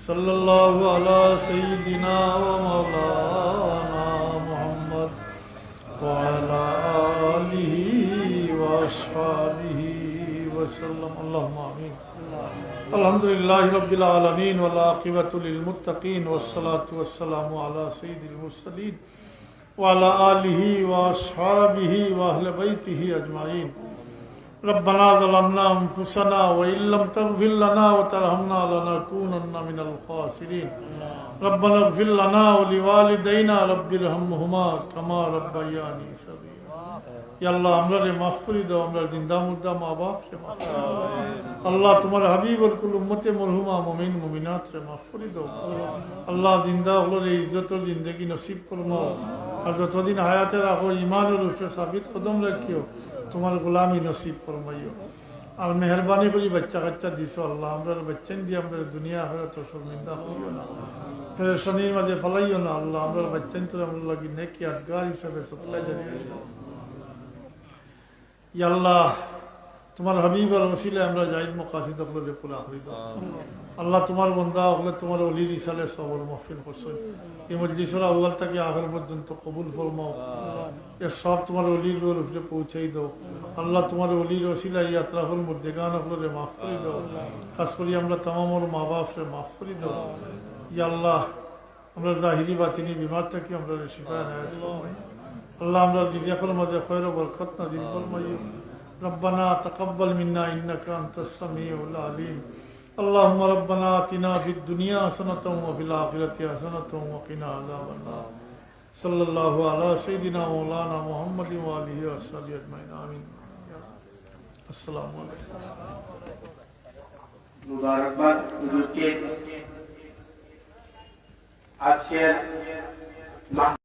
सल्लल्लाहु अला सय्यिदिना व मौलाना मुहम्मद व अला आलिहि व अस्हाबिहि व सल्लम। अल्लाहुम्मा आमीन। अल्हम्दुलिल्लाहि रब्बिल आलमीन वल आक़िबतु लिल मुत्तक़ीन वस्सलातु वस्सलामु अला सय्यिदिल मुरसलीन व अला आलिहि व अस्हाबिहि व अहले बैतिहि अजमाईन। रब्बना ज़लमना अनफुसना व इल्लम तग़फिर लना व तरहमना लनकूनन्ना मिनल ख़ासिरीन। रब्बना इग़फिर लना व लिवालिदैना रब्बिरहम्हुमा कमा रब्बयानी सग़ीरा। या अल्लाह हमरे माफ़ कर दो, हमरे जिंदा मुर्दा माँ बाप से माफ़ कर दो। अल्लाह तुम्हारे हबीब और कुल उम्मते मरहुमा मोमिन मोमिनात से माफ़ कर दो। अल्लाह जिंदा हलोरे इज्जत और जिंदगी नसीब फरमाओ और যতদিন হায়াতে রাখো ঈমানের উপরে সাবিত কদম রাখিও, তোমার গোলামি নসিব ফরমাইও। আর মেহরবানি করে বাচ্চা কাচ্চা দিছো আল্লাহ, আমরা বাচ্চা দিয়ে আমরা দুনিয়া আখিরাত শর্মিন্দা করিও না, পেরেশানির মাঝে ফেলাইও না আল্লাহ। আমরা বাচ্চা তো আমরা লাগি নেকি আদগার হিসাবে সতলা জানিয়ে ইয়া আল্লাহ তোমার হাবিবের ওসিলায় আমরা জায়েজ মাকাসিদ গুলো পুরা করে দাও আল্লাহ। তোমার বান্দা হলে তোমার ওলির ইসালে সবর মাহফিল করছো, এই মজলিসের আউয়াল থেকে আখির পর্যন্ত কবুল ফরমাও। এর সব তোমার ওলির উপরে পৌঁছাই দাও আল্লাহ। তোমার ওলির ওসিলায় ইয়াত্রাফুল মুর্দেগান গুলো মাফ করে দাও, খাস করে আমরা তামামর মা বাপরে মাফ করে দাও ইয়া আল্লাহ। আমরা জাহিরি বাতিনি বিমার থেকে আমরা শিফা এনায়েত ফরমাই আল্লাহ। আমরা রিজিকের মাঝে খৈর ও বরকত নাযিল ফরমাইও। ربنا تقبل منا إنك أنت السميع العليم. اللهم ربنا آتنا في الدنيا حسنة وفي الآخرة حسنة وقنا عذاب النار. صلى الله على سيدنا مولانا محمد وآله وصحبه أجمعين. آمين. السلام عليكم. মুবারকবাদ হুজুরকে আজকের